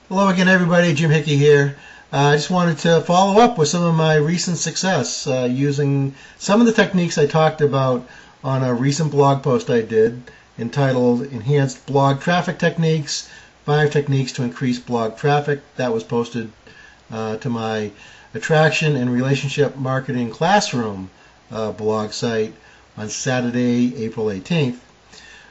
Hello again, everybody. Jim Hickey here. I just wanted to follow up with some of my recent success using some of the techniques I talked about on a recent blog post I did entitled Enhanced Blog Traffic Techniques, 5 Techniques to Increase Blog Traffic. That was posted to my Attraction and Relationship Marketing Classroom blog site on Saturday, April 18th.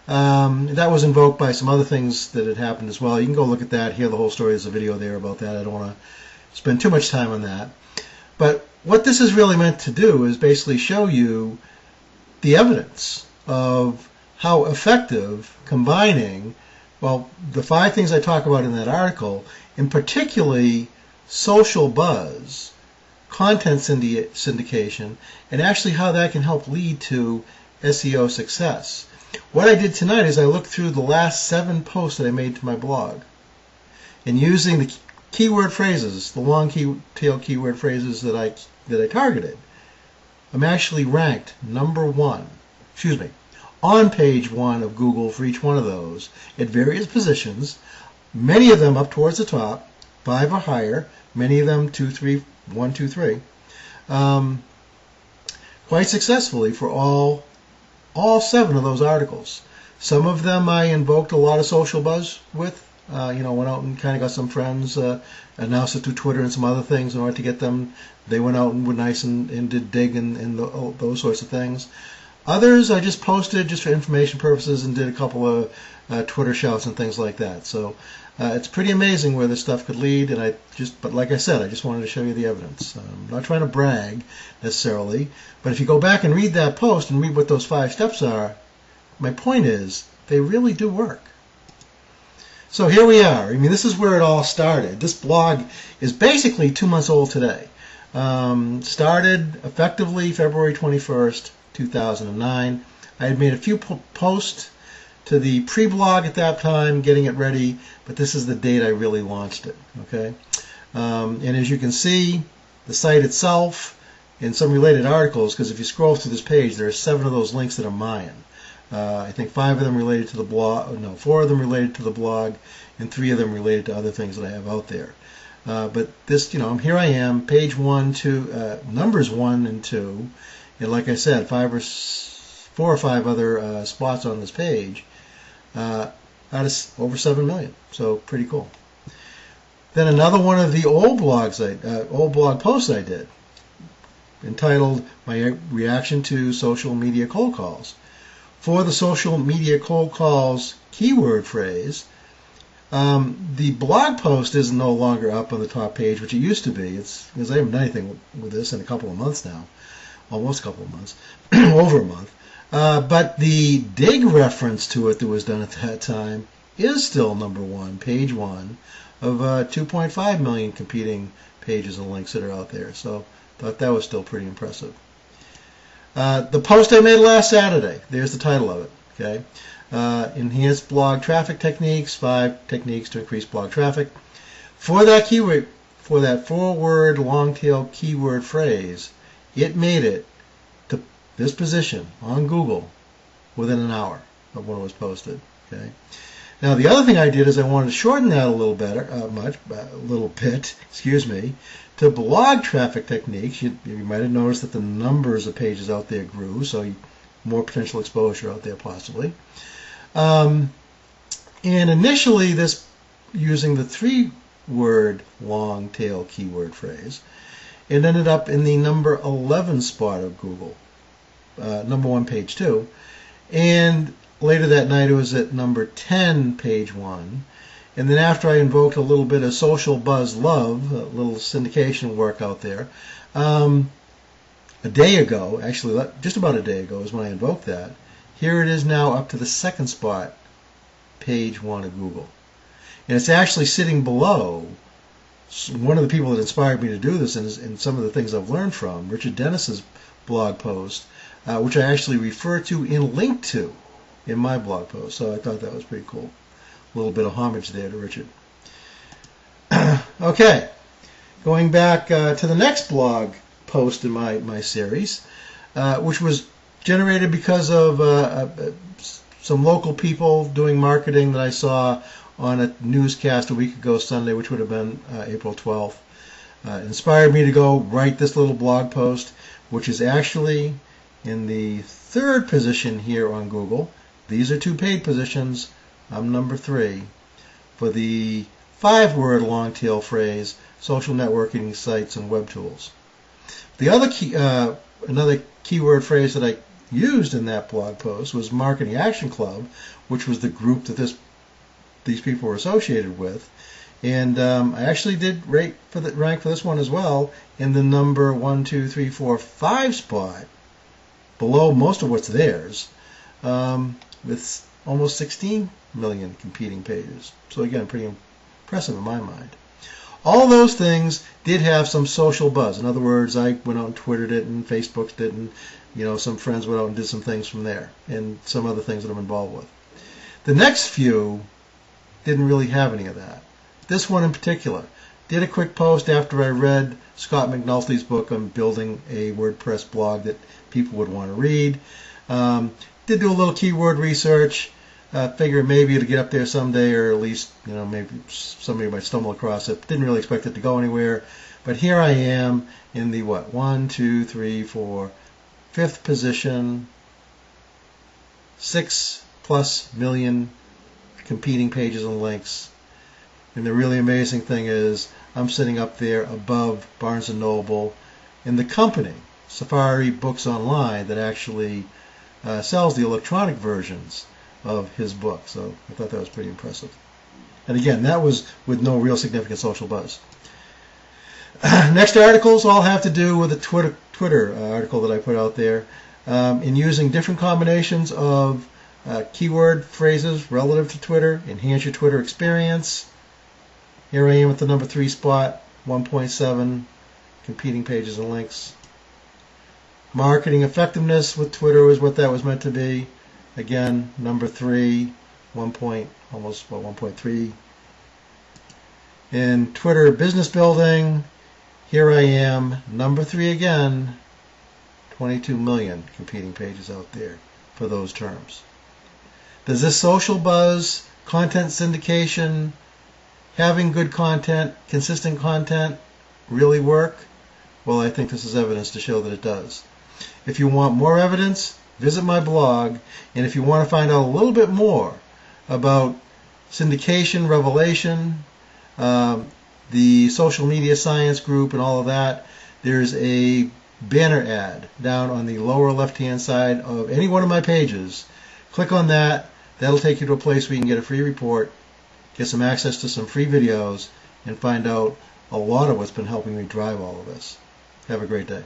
That was invoked by some other things that had happened as well. You can go look at that, hear the whole story. There's a video there about that. I don't want to spend too much time on that. But what this is really meant to do is basically show you the evidence of how effective combining, well, the 5 things I talk about in that article, and particularly social buzz, content syndication, and actually how that can help lead to SEO success. What I did tonight is I looked through the last 7 posts that I made to my blog, and using the keyword phrases, the long tail keyword phrases that I targeted, I'm actually ranked on page 1 of Google for each one of those at various positions, many of them up towards the top, 5 or higher, many of them 2, 3, 1, 2, 3, quite successfully for all 7 of those articles. Some of them I invoked a lot of social buzz with. Went out and kind of got some friends, announced it through Twitter and some other things in order to get them. They went out and were nice and did dig and those sorts of things. Others I just posted just for information purposes and did a couple of Twitter shouts and things like that. So it's pretty amazing where this stuff could lead. But like I said, I just wanted to show you the evidence. I'm not trying to brag necessarily, but if you go back and read that post and read what those 5 steps are, my point is they really do work. So here we are. I mean, this is where it all started. This blog is basically 2 months old today. Started effectively February 21st, 2009. I had made a few posts to the pre-blog at that time, getting it ready, but this is the date I really launched it. Okay, and as you can see, the site itself and some related articles, because if you scroll through this page, there are 7 of those links that are mine. I think 5 of them related to the blog, 4 of them related to the blog, and 3 of them related to other things that I have out there. But this, here I am, page 1, 2, numbers 1 and 2, and like I said, 4 or 5 other spots on this page, out of over 7 million. So pretty cool. Then another one of the old blog posts I did, entitled "My Reaction to Social Media Cold Calls." For the social media cold calls keyword phrase, the blog post is no longer up on the top page, which it used to be. It's because I haven't done anything with this in a couple of months now, almost a couple of months, over a month. But the dig reference to it that was done at that time is still number 1, page 1 of 2.5 million competing pages and links that are out there. So I thought that was still pretty impressive. The post I made last Saturday, there's the title of it, okay? Enhanced Blog Traffic Techniques, 5 Techniques to Increase Blog Traffic. For that keyword, for that 4-word long-tail keyword phrase, it made it to this position on Google within an hour of when it was posted, okay? Now the other thing I did is I wanted to shorten that a little bit, to blog traffic techniques. You might have noticed that the numbers of pages out there grew, so more potential exposure out there possibly. And initially this using the 3-word long tail keyword phrase, it ended up in the number 11 spot of Google, number 1, page 2, and later that night it was at number 10, page 1. And then after I invoked a little bit of social buzz love, a little syndication work out there, a day ago, actually just about a day ago is when I invoked that, here it is now up to the 2nd spot, page 1 of Google. And it's actually sitting below one of the people that inspired me to do this and some of the things I've learned from, Richard Dennis's blog post, which I actually refer to and link to in my blog post. So I thought that was pretty cool. A little bit of homage there to Richard. Okay, going back to the next blog post in my series, which was generated because of some local people doing marketing that I saw on a newscast a week ago Sunday, which would have been April 12th. Inspired me to go write this little blog post, which is actually in the 3rd position here on Google. These are 2 paid positions. I'm number 3 for the 5-word long tail phrase, social networking sites and web tools. The other another keyword phrase that I used in that blog post was Marketing Action Club, which was the group that these people were associated with. And I actually did rank for this one as well in the number 1, 2, 3, 4, 5 spot, below most of what's theirs, with almost 16 million competing pages. So again, pretty impressive in my mind. All those things did have some social buzz. In other words, I went out and Twittered it and Facebooked it, and some friends went out and did some things from there, and some other things that I'm involved with. The next few didn't really have any of that. This one in particular did a quick post after I read Scott McNulty's book on building a WordPress blog that people would want to read. Did do a little keyword research. Figured maybe it'd get up there someday, or at least maybe somebody might stumble across it. Didn't really expect it to go anywhere, but here I am in the 1, 2, 3, 4, 5th position, 6+ million competing pages and links. And the really amazing thing is I'm sitting up there above Barnes & Noble in the company, Safari Books Online, that actually sells the electronic versions of his book. So I thought that was pretty impressive. And again, that was with no real significant social buzz. Next articles all have to do with a Twitter article that I put out there. In using different combinations of keyword phrases relative to Twitter, enhance your Twitter experience. Here I am at the number 3 spot, 1.7 competing pages and links. Marketing effectiveness with Twitter is what that was meant to be. Again, number 3, almost 1.3. In Twitter business building, here I am, number 3 again, 22 million competing pages out there for those terms. Does this social buzz, content syndication, having good content, consistent content, really work? Well, I think this is evidence to show that it does. If you want more evidence, visit my blog, and if you want to find out a little bit more about syndication, revelation, the social media science group and all of that, there's a banner ad down on the lower left-hand side of any one of my pages. Click on that. That'll take you to a place where you can get a free report, get some access to some free videos, and find out a lot of what's been helping me drive all of this. Have a great day.